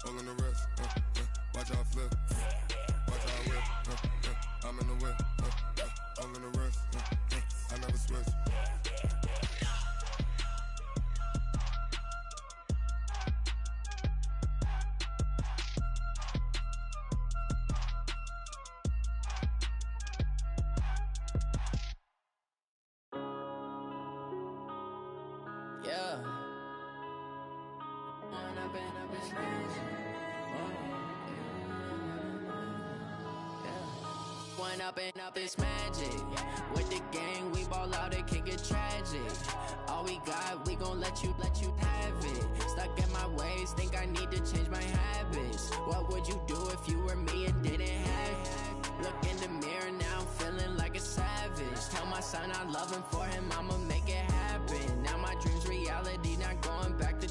All in the rest, watch how I flip, watch how I whip, I'm in the whip, all in the rest, I never switch. Yeah. Went up and up, it's magic. With the gang, we ball out, it can get tragic. All we got, we gon' let you have it. Stuck in my ways, think I need to change my habits. What would you do if you were me and didn't have it? Look in the mirror, now I'm feeling like a savage. Tell my son I love him, for him I'ma make it happen. Now my dream's reality, not going back to.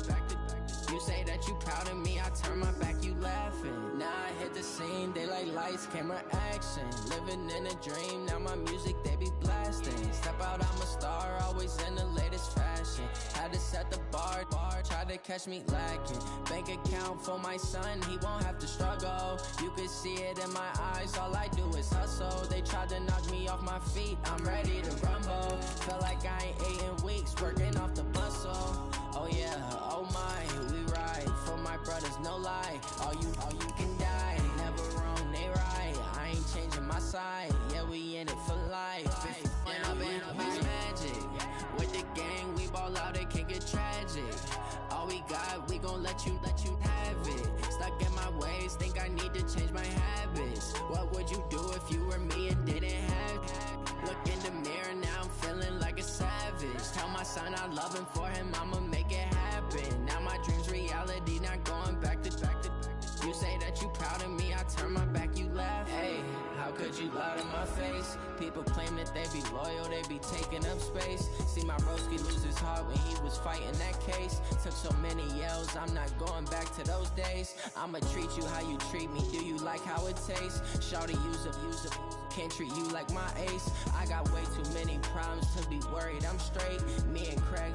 You say that you proud of me, I turn my back, you laughing. Now I hit the scene, they like lights, camera, action. Living in a dream, now my music, they be blasting. Step out, I'm a star, always in the latest fashion. Had to set the bar, tried to catch me lacking. Bank account for my son, he won't have to struggle. You can see it in my eyes, all I do is hustle. They tried to knock me off my feet, I'm ready to rumble. Feel like I ain't ate in weeks, working off the muscle. Oh yeah, oh my, we ride for my brothers, no lie. All you can die, never wrong, they right. I ain't changing my side, yeah, we in it for life. It's magic. With the gang, we ball out, it can get tragic. All we got, we gon' let you have it. Stuck in my ways, think I need to change my habits. What would you do if you were me and didn't have it? Look in the mirror, now I'm feeling like a savage. Tell my son I love him, for him I'ma make it happen. Now my dream's reality, not going back to. You say that you proud of me, I turn my back, you laugh. Hey, how could you lie to my face? People claim that they be loyal, they be taking up space. See my broski lose his heart when he was fighting that case. Took so many yells, I'm not going back to those days. I'ma treat you how you treat me, do you like how it tastes? Shawty, use up, can't treat you like my ace. I got way too many problems to be worried, I'm straight. Me and Craig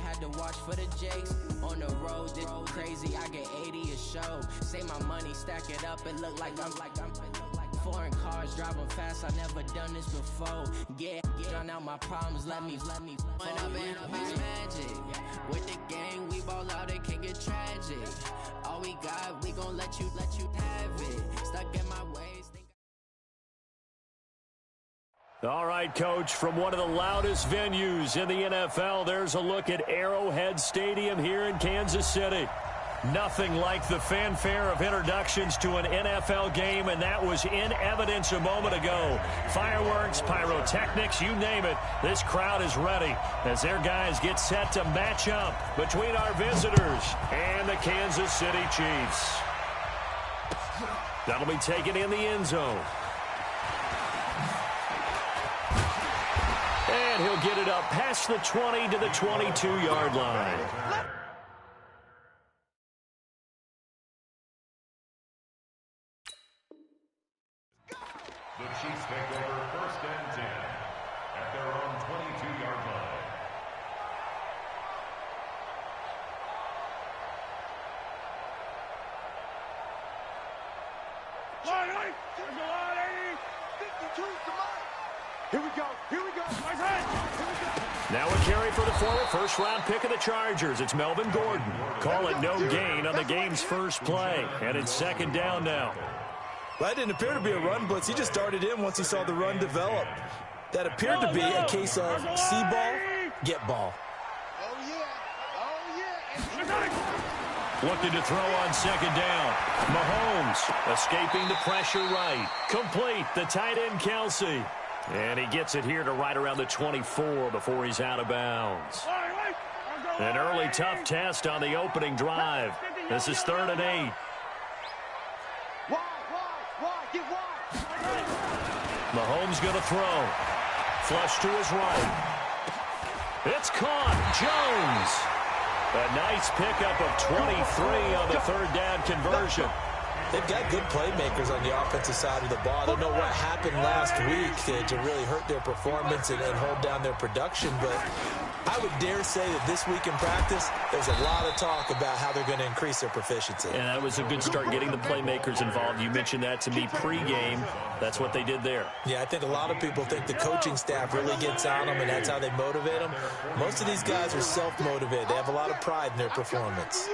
had to watch for the Jakes. On the road, this crazy, I get 80 a show. Say my money, stack it up, it look like I'm foreign cars, driving fast, I never done this before. Yeah, drown out my problems, let me Went up and up, it's magic. With the gang, we ball out, it can get tragic. All we got, we gon' let you have it. Stuck in my ways. All right, Coach, from one of the loudest venues in the NFL, there's a look at Arrowhead Stadium here in Kansas City. Nothing like the fanfare of introductions to an NFL game, and that was in evidence a moment ago. Fireworks, pyrotechnics, you name it. This crowd is ready as their guys get set to match up between our visitors and the Kansas City Chiefs. That'll be taken in the end zone. And he'll get it up past the 20 to the 22-yard line. The Chiefs take over 1st and 10 at their own 22-yard line. Line 8, there's a line 80, 52, come on. Here we go, right hand, here we go. Now a carry for the former first-round pick of the Chargers. It's Melvin Gordon. Call it no gain on the game's first play. And it's 2nd down now. Well, that didn't appear to be a run blitz. He just darted in once he saw the run develop. That appeared to be a case of see ball, get ball. Oh, yeah. Looking to throw on 2nd down. Mahomes escaping the pressure right. Complete, the tight end Kelsey. And he gets it here to right around the 24 before he's out of bounds. An early tough test on the opening drive. This is 3rd and 8. Mahomes going to throw. Flush to his right. It's caught. Jones. A nice pickup of 23 on the 3rd down conversion. They've got good playmakers on the offensive side of the ball. I don't know what happened last week to really hurt their performance and hold down their production, but I would dare say that this week in practice, there's a lot of talk about how they're going to increase their proficiency. And that was a good start, getting the playmakers involved. You mentioned that to me pregame. That's what they did there. Yeah, I think a lot of people think the coaching staff really gets on them, and that's how they motivate them. Most of these guys are self-motivated. They have a lot of pride in their performance.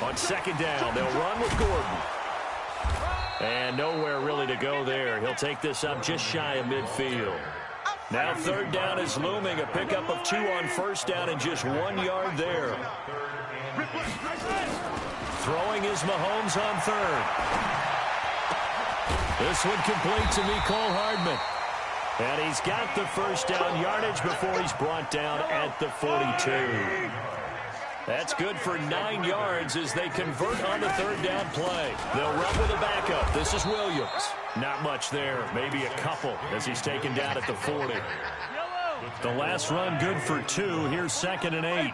On second down, they'll run with Gordon. And nowhere really to go there. He'll take this up just shy of midfield. Now third down is looming. A pickup of 2 on first down and just 1 yard there. Throwing is Mahomes on third. This one complete to Mecole Hardman. And he's got the first down yardage before he's brought down at the 42. That's good for 9 yards as they convert on the third down play. They'll run with a backup. This is Williams. Not much there, maybe a couple as he's taken down at the 40. The last run good for 2. Here's 2nd and 8.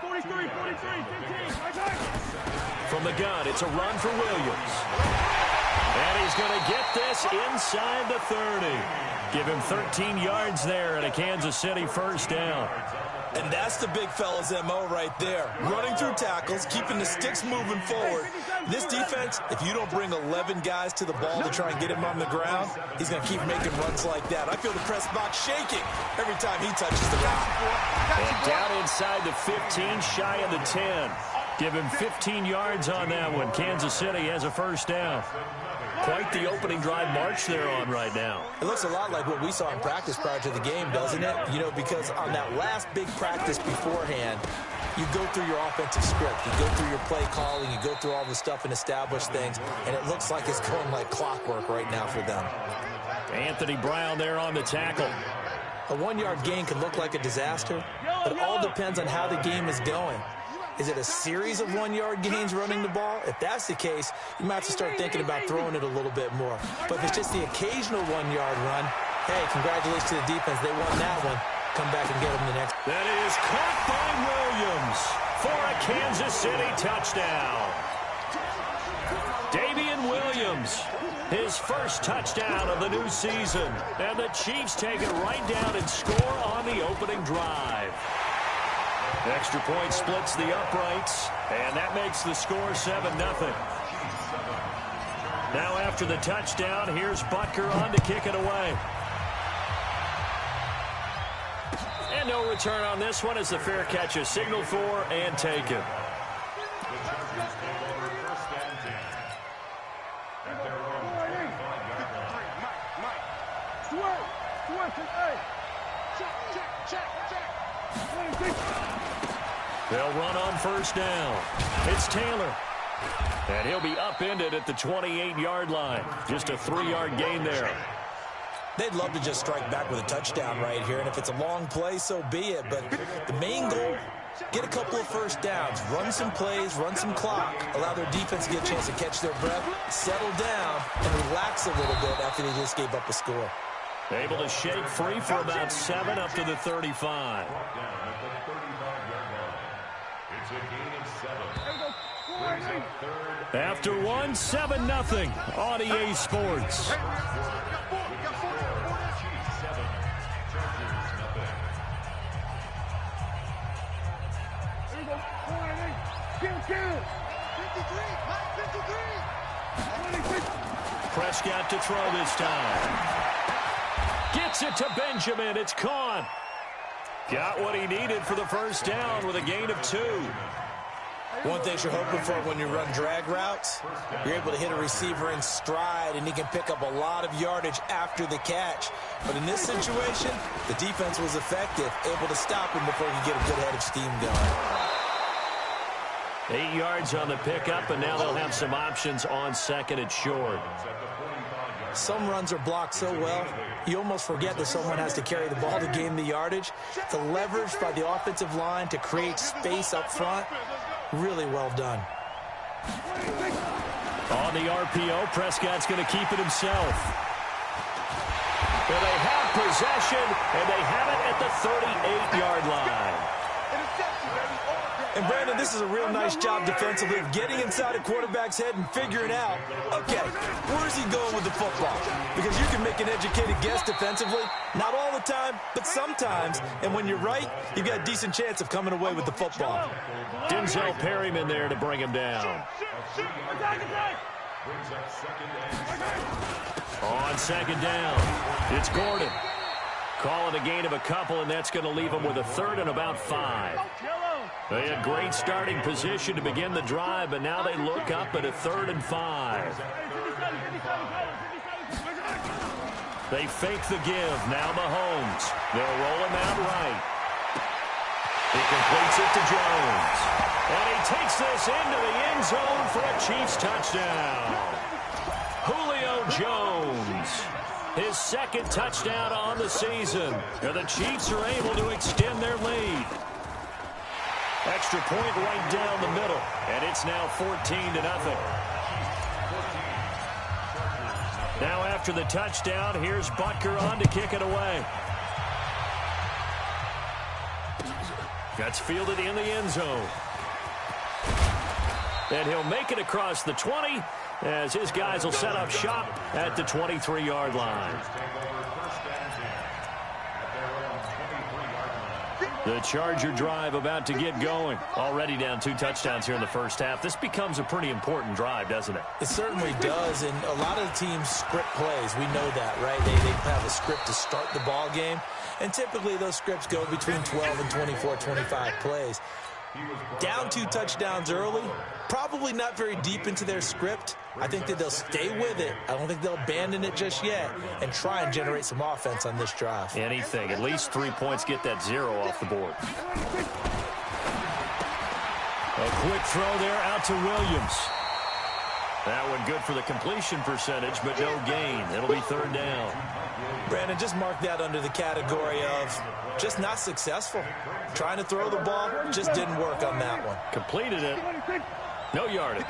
From the gun, it's a run for Williams. And he's going to get this inside the 30. Give him 13 yards there and a Kansas City first down. And that's the big fella's MO right there. Running through tackles, keeping the sticks moving forward. This defense, if you don't bring 11 guys to the ball to try and get him on the ground, he's going to keep making runs like that. I feel the press box shaking every time he touches the rock. And down inside the 15, shy of the 10. Give him 15 yards on that one. Kansas City has a first down. Quite the opening drive march they're on right now. It looks a lot like what we saw in practice prior to the game, doesn't it? You know, because on that last big practice beforehand, you go through your offensive script. You go through your play calling. You go through all the stuff and establish things. And it looks like it's going like clockwork right now for them. Anthony Brown there on the tackle. A 1 yard gain can look like a disaster, but it all depends on how the game is going. Is it a series of 1 yard gains running the ball? If that's the case, you might have to start thinking about throwing it a little bit more. But if it's just the occasional 1 yard run, hey, congratulations to the defense. They won that one. Come back and get them the next. That is caught by Williams for a Kansas City touchdown. Damian Williams, his first touchdown of the new season. And the Chiefs take it right down and score on the opening drive. Extra point splits the uprights, and that makes the score 7-0. Now after the touchdown, here's Butker on to kick it away. And no return on this one as the fair catch is signaled for and taken. They'll run on first down. It's Taylor. And he'll be upended at the 28-yard line. Just a 3-yard gain there. They'd love to just strike back with a touchdown right here, and if it's a long play, so be it. But the main goal, get a couple of first downs, run some plays, run some clock, allow their defense to get a chance to catch their breath, settle down, and relax a little bit after they just gave up a score. Able to shake free for about 7 up to the 35. It's a gain of 7. After 1, 7-0 on EA Sports. Prescott to throw this time. Gets it to Benjamin. It's caught. Got what he needed for the first down with a gain of 2. One thing you're hoping for when you run drag routes, you're able to hit a receiver in stride, and he can pick up a lot of yardage after the catch. But in this situation, the defense was effective, able to stop him before he could get a good head of steam going. 8 yards on the pickup, and now they'll have some options on second and short. Some runs are blocked so well, you almost forget that someone has to carry the ball to gain the yardage. The leverage by the offensive line to create space up front, really well done. On the RPO, Prescott's going to keep it himself. And they have possession, and they have it at the 38-yard line. And, Brandon, this is a real nice job defensively of getting inside a quarterback's head and figuring out, okay, where's he going with the football? Because you can make an educated guess defensively, not all the time, but sometimes. And when you're right, you've got a decent chance of coming away with the football. Denzel Perryman there to bring him down. On second down, it's Gordon. Calling a gain of a couple, and that's going to leave him with a third and about 5. They had great starting position to begin the drive, but now they look up at a 3rd and 5. They fake the give. Now Mahomes. They'll roll him out right. He completes it to Jones. And he takes this into the end zone for a Chiefs touchdown. Julio Jones. His second touchdown on the season. And the Chiefs are able to extend their lead. Extra point right down the middle. And it's now 14-0. Now after the touchdown, here's Butker on to kick it away. That's fielded in the end zone. And he'll make it across the 20 as his guys will set up shop at the 23-yard line. The Charger drive about to get going. Already down 2 touchdowns here in the first half. This becomes a pretty important drive, doesn't it? It certainly does, and a lot of the teams script plays. We know that, right? They have a script to start the ball game, and typically those scripts go between 12 and 24, 25 plays. Down 2 touchdowns early, probably not very deep into their script. I think that they'll stay with it. I don't think they'll abandon it just yet and try and generate some offense on this drive. Anything. At least 3 points, get that 0 off the board. A quick throw there out to Williams. That one good for the completion percentage, but no gain. It'll be 3rd down. Brandon, just mark that under the category of just not successful. Trying to throw the ball, just didn't work on that one. Completed it. No yardage.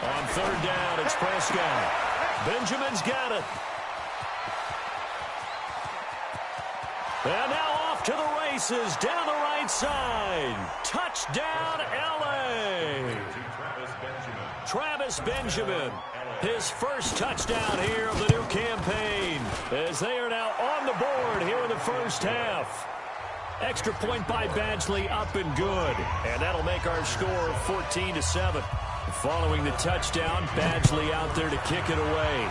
On 3rd down, it's Prescott. Benjamin's got it. And now off to the races down the right side. Touchdown, L.A. Travis Benjamin. His first touchdown here of the new campaign as they are now on the board here in the first half. Extra point by Badgley up and good. And that'll make our score 14-7. Following the touchdown, Badgley out there to kick it away.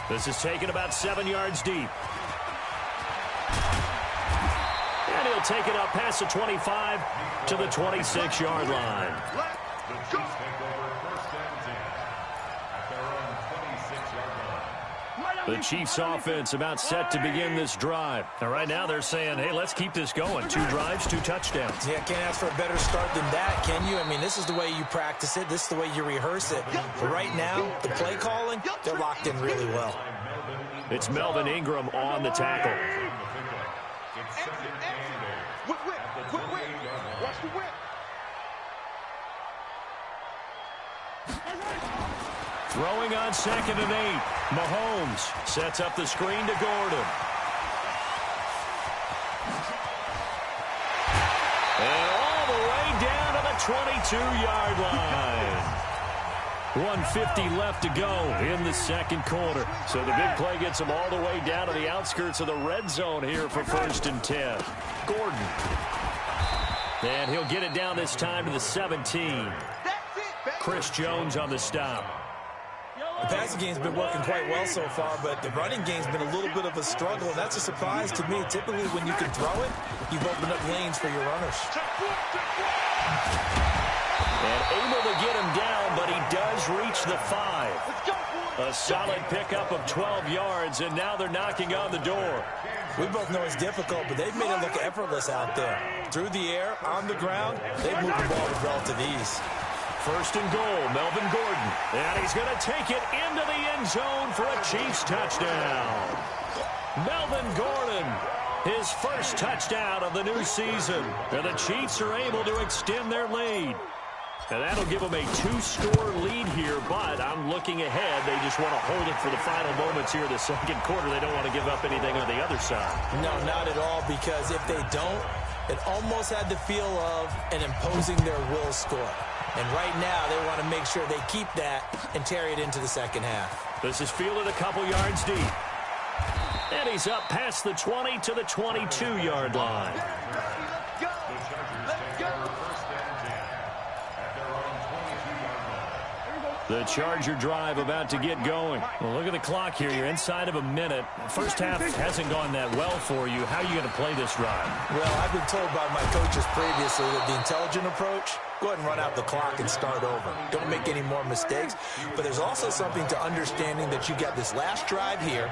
This is taken about 7 yards deep. And he'll take it up past the 25 to the 26-yard line. The Chiefs offense about set to begin this drive. And right now they're saying, hey, let's keep this going. 2 drives, 2 touchdowns. Yeah, can't ask for a better start than that, can you? I mean, this is the way you practice it. This is the way you rehearse it. But right now, the play calling, they're locked in really well. It's Melvin Ingram on the tackle. Watch the whip. Throwing on 2nd and 8. Mahomes sets up the screen to Gordon. And all the way down to the 22-yard line. 1:50 left to go in the second quarter. So the big play gets them all the way down to the outskirts of the red zone here for 1st and 10. Gordon. And he'll get it down this time to the 17. Chris Jones on the stop. The passing game's been working quite well so far, but the running game's been a little bit of a struggle, and that's a surprise to me. Typically, when you can throw it, you've opened up lanes for your runners. And able to get him down, but he does reach the 5. A solid pickup of 12 yards, and now they're knocking on the door. We both know it's difficult, but they've made it look effortless out there. Through the air, on the ground, they've moved the ball with relative ease. 1st and goal, Melvin Gordon. And he's going to take it into the end zone for a Chiefs touchdown. Melvin Gordon, his first touchdown of the new season. And the Chiefs are able to extend their lead. And that'll give them a 2-score lead here, but I'm looking ahead. They just want to hold it for the final moments here in the second quarter. They don't want to give up anything on the other side. No, not at all, because if they don't, it almost had the feel of an imposing their will score. And right now, they want to make sure they keep that and carry it into the second half. This is fielded a couple yards deep. And he's up past the 20 to the 22-yard line. The Charger drive about to get going. Well, look at the clock here. You're inside of a minute. First half hasn't gone that well for you. How are you going to play this drive? Well, I've been told by my coaches previously that the intelligent approach, go ahead and run out the clock and start over. Don't make any more mistakes. But there's also something to understanding that you got this last drive here.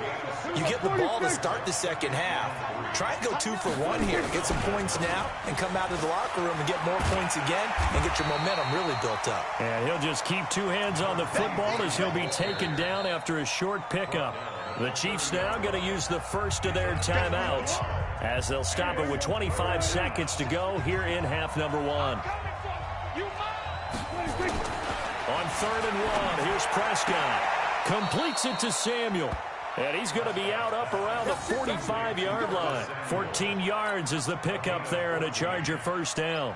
You get the ball to start the second half. Try and go 2 for 1 here. Get some points now and come out of the locker room and get more points again and get your momentum really built up. And he'll just keep 2 hands on the football as he'll be taken down after a short pickup. The Chiefs now going to use the first of their timeouts as they'll stop it with 25 seconds to go here in half number 1. On 3rd and 1, here's Prescott. Completes it to Samuel. And he's going to be out up around the 45-yard line. 14 yards is the pickup there and a Charger first down.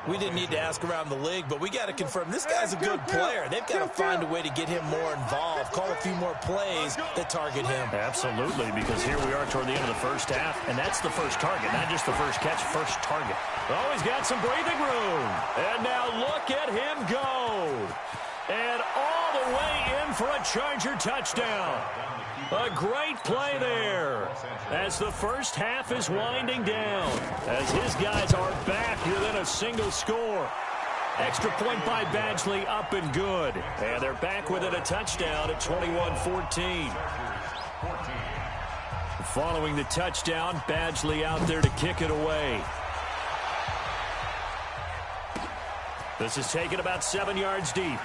We didn't need to ask around the league, but we got to confirm this guy's a good player. They've got to find a way to get him more involved, call a few more plays that target him. Absolutely, because here we are toward the end of the first half, and that's the first target, not just the first catch, first target. Oh, he's got some breathing room. And now look at him go. And all the way in for a Charger touchdown. A great play there as the first half is winding down, as his guys are back within a single score. Extra point by Badgley, up and good. And they're back within a touchdown at 21-14. Following the touchdown, Badgley out there to kick it away. This is taken about 7 yards deep.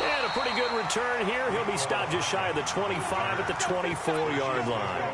And a pretty good return here. He'll be stopped just shy of the 25 at the 24-yard line.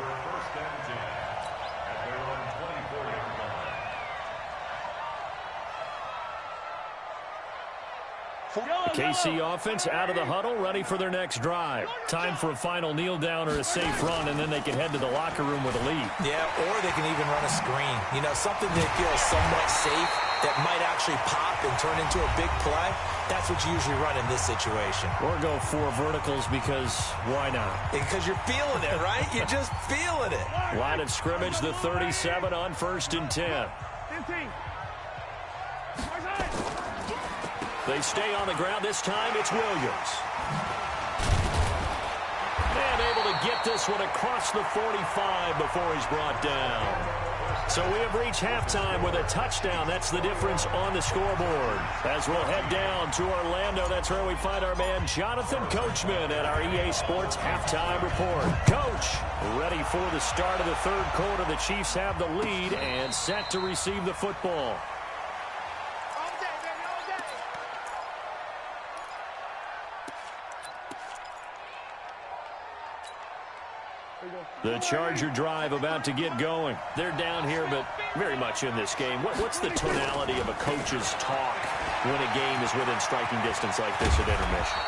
KC offense out of the huddle, ready for their next drive. Time for a final kneel down or a safe run, and then they can head to the locker room with a lead. Yeah, or they can even run a screen. You know, something that feels somewhat safe that might actually pop and turn into a big play. That's what you usually run in this situation. Or go 4 verticals because why not? Because you're feeling it, right? You're just feeling it. Line of scrimmage, the 37 on 1st and 10. They stay on the ground. This time it's Williams. And able to get this one across the 45 before he's brought down. So we have reached halftime with a touchdown. That's the difference on the scoreboard. As we'll head down to Orlando, that's where we find our man Jonathan Coachman at our EA Sports Halftime Report. Coach, ready for the start of the 3rd quarter. The Chiefs have the lead and set to receive the football. The Charger drive about to get going. They're down here, but very much in this game. What's the tonality of a coach's talk when a game is within striking distance like this at intermission?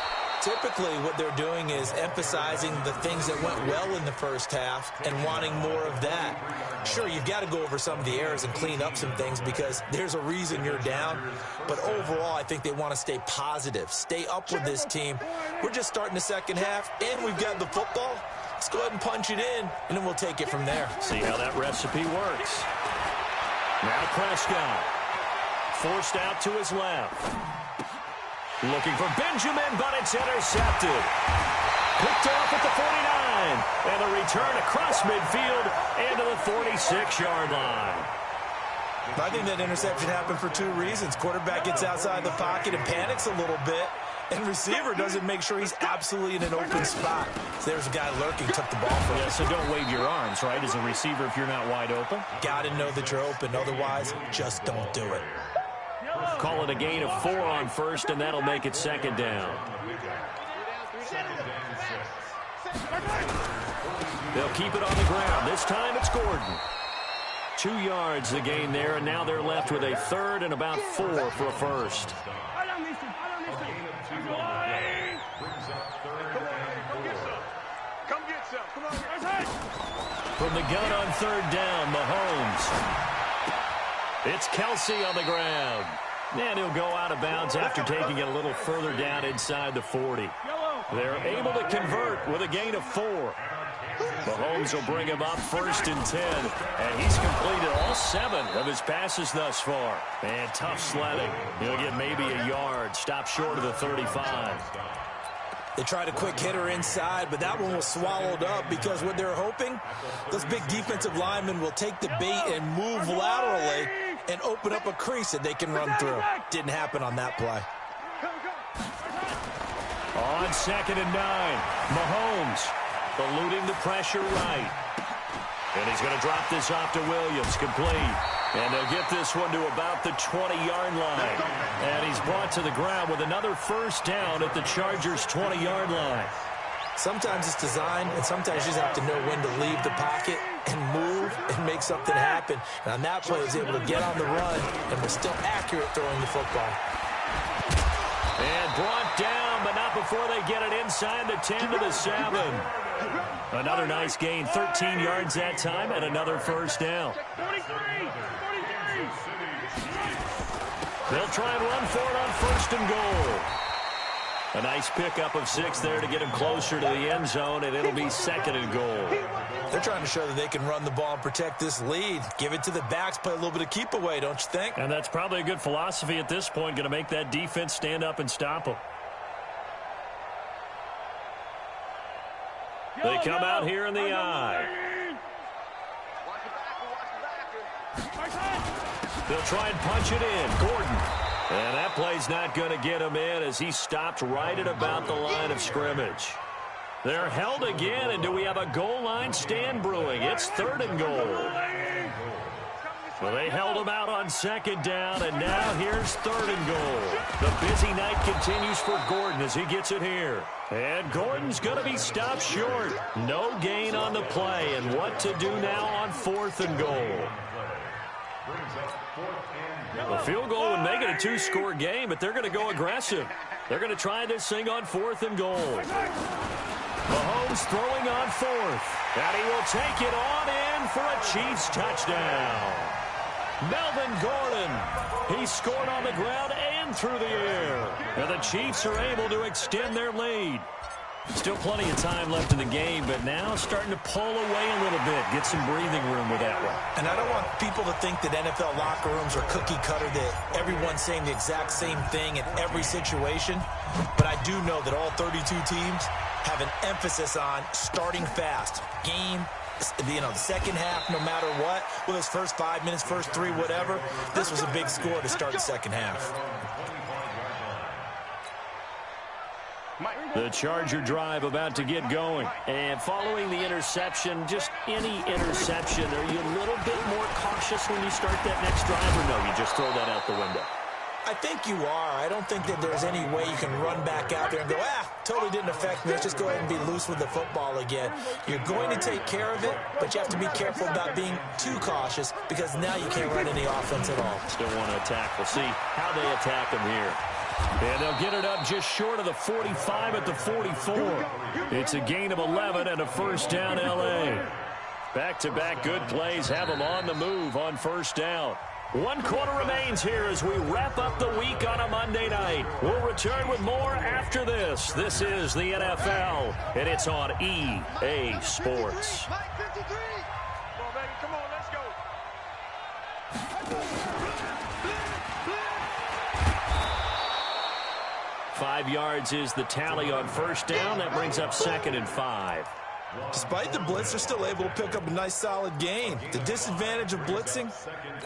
Typically, what they're doing is emphasizing the things that went well in the first half and wanting more of that. Sure, you've got to go over some of the errors and clean up some things because there's a reason you're down. But overall, I think they want to stay positive, stay up with this team. We're just starting the second half, and we've got the football. Let's go ahead and punch it in, and then we'll take it from there. See how that recipe works. Now Prescott. Forced out to his left. Looking for Benjamin, but it's intercepted. Picked off at the 49. And a return across midfield and to the 46-yard line. I think that interception happened for 2 reasons. Quarterback gets outside the pocket and panics a little bit. And receiver doesn't make sure he's absolutely in an open spot. So there's a guy lurking, took the ball from him. Yeah, so don't wave your arms, right, as a receiver if you're not wide open. Got to know that you're open. Otherwise, just don't do it. Call it a gain of 4 on 1st, and that'll make it 2nd down. They'll keep it on the ground. This time it's Gordon. 2 yards the gain there, and now they're left with a third and about 4 for a first. From the gun on third down, Mahomes. It's Kelsey on the ground. And he'll go out of bounds after taking it a little further down inside the 40. They're able to convert with a gain of 4. Mahomes will bring him up 1st and 10. And he's completed all 7 of his passes thus far. And tough sledding. He'll get maybe a yard. Stop short of the 35. They tried a quick hitter inside, but that one was swallowed up because what they're hoping, those big defensive linemen will take the bait and move laterally and open up a crease that they can run through. Didn't happen on that play. On 2nd and 9, Mahomes eluding the pressure right. And he's going to drop this off to Williams, complete. And they'll get this one to about the 20-yard line. And he's brought to the ground with another first down at the Chargers' 20-yard line. Sometimes it's designed, and sometimes you just have to know when to leave the pocket and move and make something happen. And on that play, he was able to get on the run and was still accurate throwing the football. And brought down, but not before they get it inside the 10 to the 7. Another nice gain, 13 yards that time, and another first down. They'll try and run for it on 1st and goal. A nice pickup of 6 there to get him closer to the end zone, and it'll be 2nd and goal. They're trying to show that they can run the ball and protect this lead. Give it to the backs, play a little bit of keep away, don't you think? And that's probably a good philosophy at this point, going to make that defense stand up and stop them. They come out here in the I. They'll try and punch it in. Gordon. And that play's not going to get him in as he stopped right at about the line of scrimmage. They're held again, and do we have a goal line stand brewing? It's 3rd and goal. Well, they held him out on 2nd down, and now here's 3rd and goal. The busy night continues for Gordon as he gets it here. And Gordon's going to be stopped short. No gain on the play, and what to do now on 4th and goal. The field goal would make it a 2-score game, but they're going to go aggressive. They're going to try this thing on 4th and goal. Mahomes throwing on 4th, and he will take it on in for a Chiefs touchdown. Melvin Gordon, he scored on the ground and through the air. And the Chiefs are able to extend their lead. Still plenty of time left in the game, but now starting to pull away a little bit, get some breathing room with that one. And I don't want people to think that NFL locker rooms are cookie cutter, that everyone's saying the exact same thing in every situation. But I do know that all 32 teams have an emphasis on starting fast. Game, the second half, no matter what, whether it's first 5 minutes, first 3, whatever, this was a big score to start the second half. The Charger drive about to get going. And following the interception, just any interception, are you a little bit more cautious when you start that next drive, or no, you just throw that out the window? I think you are. I don't think that there's any way you can run back out there and go, totally didn't affect me. Let's just go ahead and be loose with the football again. You're going to take care of it, but you have to be careful about being too cautious because now you can't run any offense at all. Still want to attack. We'll see how they attack them here. And they'll get it up just short of the 45 at the 44. It's a gain of 11 and a first down, L.A. Back-to-back good plays have them on the move on first down. 1 quarter remains here as we wrap up the week on a Monday night. We'll return with more after this. This is the NFL, and it's on EA Sports. 5 yards is the tally on first down. That brings up 2nd and 5. Despite the blitz, they're still able to pick up a nice solid gain. The disadvantage of blitzing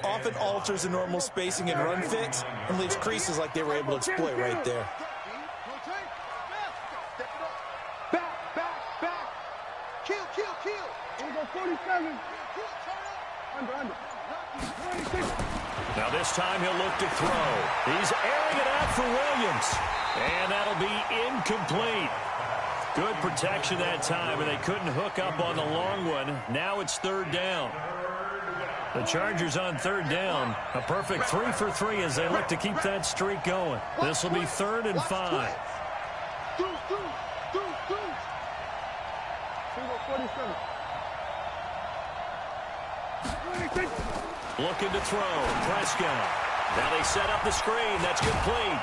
often alters the normal spacing and run fits and leaves creases like they were able to exploit right there. Back. Kill. Here we go, 47. Under. Now this time he'll look to throw. He's airing it out for Williams. And that'll be incomplete. Good protection that time, and they couldn't hook up on the long one. Now it's 3rd down. The Chargers on third down. A perfect 3 for 3 as they look to keep that streak going. This will be 3rd and 5. Looking to throw. Prescott. Now they set up the screen. That's complete.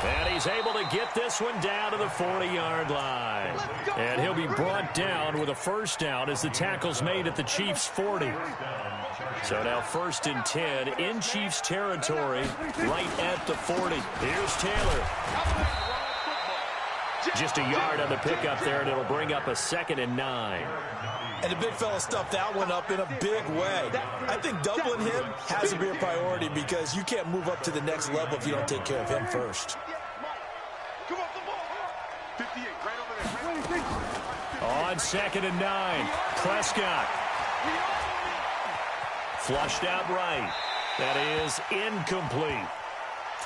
And he's able to get this one down to the 40-yard line. And he'll be brought down with a first down as the tackle's made at the Chiefs' 40. So now 1st and 10 in Chiefs territory right at the 40. Here's Taylor. Just a yard on the pickup there, and it'll bring up a 2nd and 9. And the big fella stuffed that one up in a big way. I think doubling him has to be a priority because you can't move up to the next level if you don't take care of him first. On 2nd and 9, Prescott. Flushed out right. That is incomplete.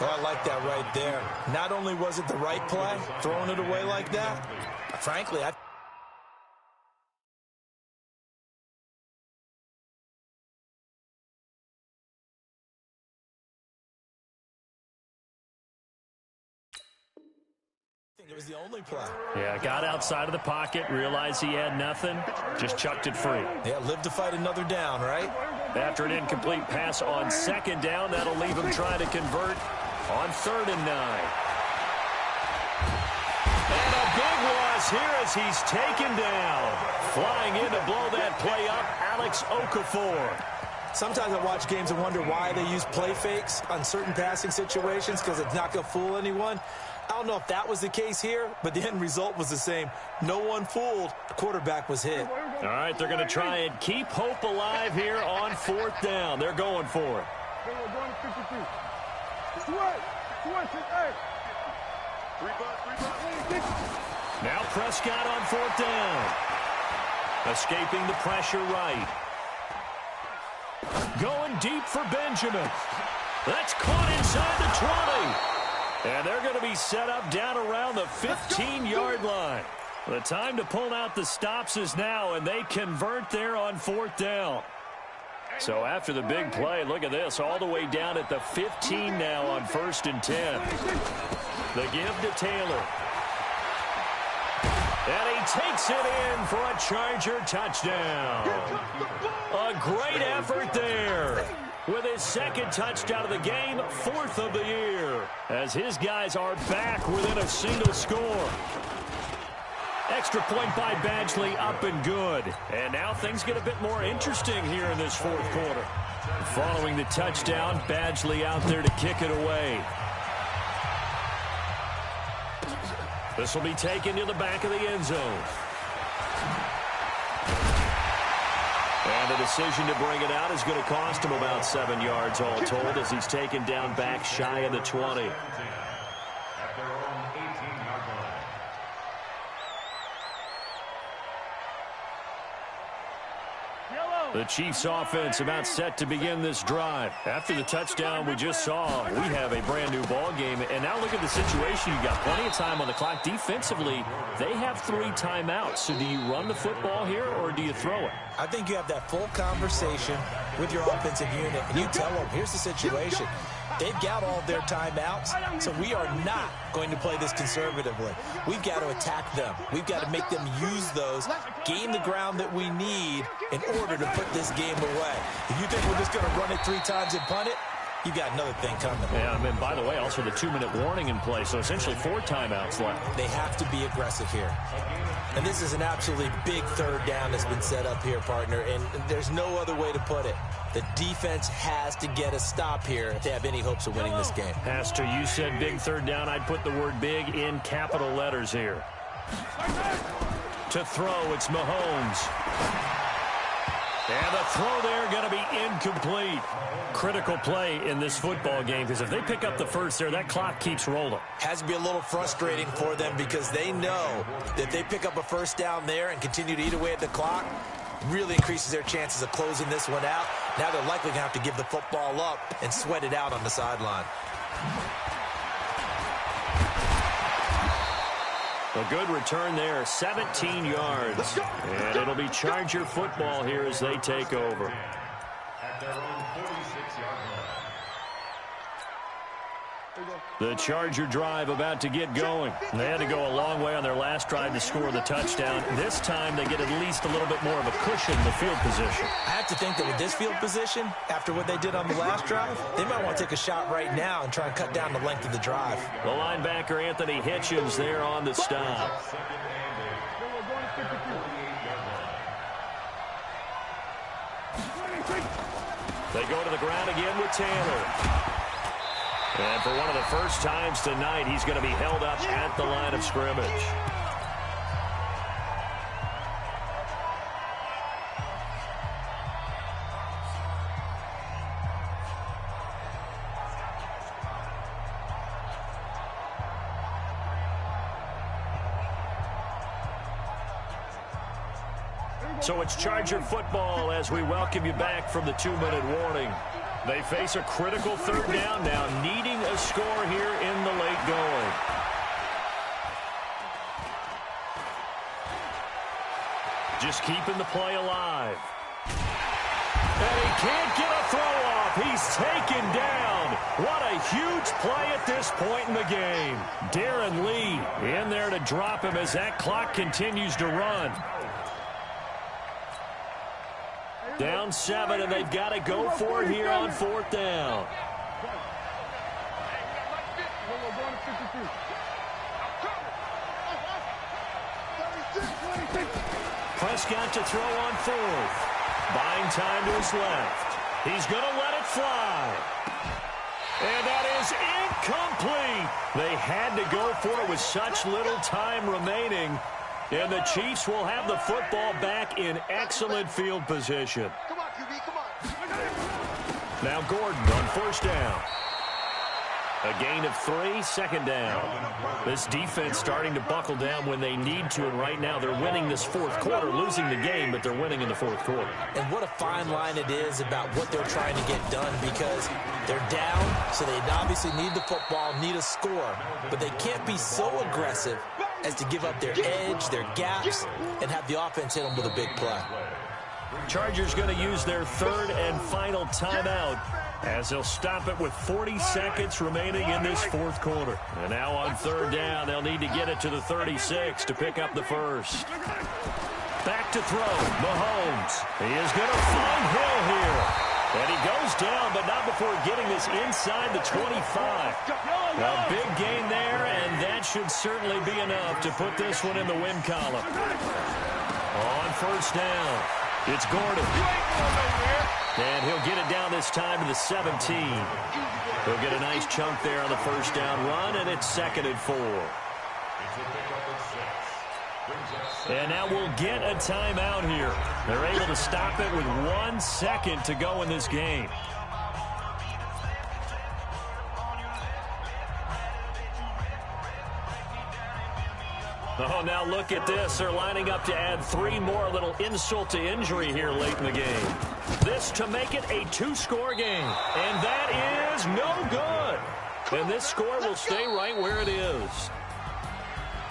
Oh, I like that right there. Not only was it the right play, throwing it away like that, frankly, I think it was the only play. Yeah, got outside of the pocket, realized he had nothing, just chucked it free. Yeah, live to fight another down, right? After an incomplete pass on 2nd down, that'll leave him trying to convert on 3rd and 9. And a big loss here as he's taken down. Flying in to blow that play up, Alex Okafor. Sometimes I watch games and wonder why they use play fakes on certain passing situations because it's not going to fool anyone. I don't know if that was the case here, but the end result was the same. No one fooled. The quarterback was hit. All right, they're going to try and keep hope alive here on 4th down. They're going for it. Now Prescott on 4th down. Escaping the pressure right. Going deep for Benjamin. That's caught inside the 20. And they're going to be set up down around the 15-yard line. The time to pull out the stops is now, and they convert there on 4th down. So after the big play, look at this, all the way down at the 15 now on 1st and 10. The give to Taylor. And he takes it in for a Charger touchdown. A great effort there. With his 2nd touchdown of the game, 4th of the year. As his guys are back within a single score. Extra point by Badgley, up and good. And now things get a bit more interesting here in this 4th quarter. Following the touchdown, Badgley out there to kick it away. This will be taken to the back of the end zone. And the decision to bring it out is going to cost him about 7 yards all told as he's taken down back shy of the 20. At their own 18-yard line. The Chiefs offense about set to begin this drive. After the touchdown we just saw, we have a brand new ball game. And now look at the situation. You got plenty of time on the clock. Defensively, they have 3 timeouts. So do you run the football here or do you throw it? I think you have that full conversation with your offensive unit, and you tell them, here's the situation. They've got all of their timeouts, so we are not going to play this conservatively. We've got to attack them. We've got to make them use those, gain the ground that we need in order to put this game away. If you think we're just going to run it 3 times and punt it, you got another thing coming. Yeah, I mean, by the way, also the 2-minute warning in play, so essentially 4 timeouts left. They have to be aggressive here. And this is an absolutely big 3rd down that's been set up here, partner, and there's no other way to put it. The defense has to get a stop here if they have any hopes of winning this game. Pastor, you said big 3rd down. I'd put the word big in capital letters here. To throw, it's Mahomes. And the throw there going to be incomplete. Critical play in this football game because if they pick up the first there, that clock keeps rolling. Has to be a little frustrating for them because they know that if they pick up a first down there and continue to eat away at the clock, really increases their chances of closing this one out. Now they're likely going to have to give the football up and sweat it out on the sideline. A good return there, 17 yards. And it'll be Charger football here as they take over. at their own 46-yard line. The Charger drive about to get going. They had to go a long way on their last drive to score the touchdown. This time they get at least a little bit more of a cushion in the field position. I have to think that with this field position, after what they did on the last drive, they might want to take a shot right now and try and cut down the length of the drive. The linebacker Anthony Hitchens there on the stop. They go to the ground again with Taylor. And for one of the first times tonight, he's going to be held up at the line of scrimmage. So it's Charger football as we welcome you back from the 2-minute warning. They face a critical third down now, needing a score here in the late going. Just keeping the play alive. And he can't get a throw off. He's taken down. What a huge play at this point in the game. Darren Lee in there to drop him as that clock continues to run. Down 7, and they've got to go for it here on 4th down. Prescott to throw on 4th. Buying time to his left. He's going to let it fly. And that is incomplete. They had to go for it with such little time remaining. And the Chiefs will have the football back in excellent field position. Come on, QB, come on. Now Gordon on 1st down. A gain of 3, 2nd down. This defense starting to buckle down when they need to, and right now they're winning this 4th quarter, losing the game, but they're winning in the 4th quarter. And what a fine line it is about what they're trying to get done, because they're down, so they obviously need the football, need a score, but they can't be so aggressive as to give up their edge, their gaps, and have the offense hit them with a big play. Chargers going to use their 3rd and final timeout as they'll stop it with 40 seconds remaining in this 4th quarter. And now on 3rd down, they'll need to get it to the 36 to pick up the first. Back to throw, Mahomes. He is going to find Hill here. And he goes down, but not before getting this inside the 25. A big gain there, and that should certainly be enough to put this one in the win column. On 1st down, it's Gordon. And he'll get it down this time to the 17. He'll get a nice chunk there on the 1st down run, and it's 2nd and 4. And now we'll get a timeout here. They're able to stop it with 1 second to go in this game. Oh, now look at this. They're lining up to add 3 more, a little insult to injury here late in the game. This to make it a 2-score game. And that is no good. And this score will stay right where it is.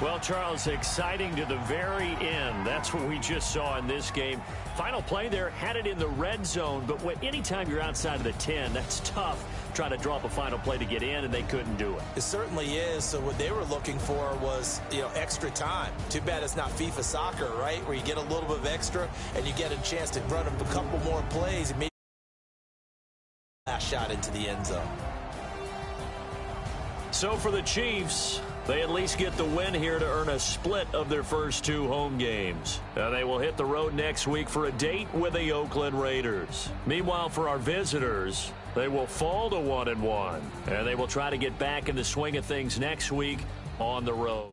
Well, Charles, exciting to the very end. That's what we just saw in this game. Final play there, had it in the red zone, but anytime you're outside of the 10, that's tough. Trying to draw up a final play to get in, and they couldn't do it. It certainly is. So what they were looking for was, extra time. Too bad it's not FIFA soccer, right, where you get a little bit of extra and you get a chance to run up a couple more plays and maybe last shot into the end zone. So for the Chiefs, they at least get the win here to earn a split of their first 2 home games. Now they will hit the road next week for a date with the Oakland Raiders. Meanwhile, for our visitors, they will fall to 1-1, and they will try to get back in the swing of things next week on the road.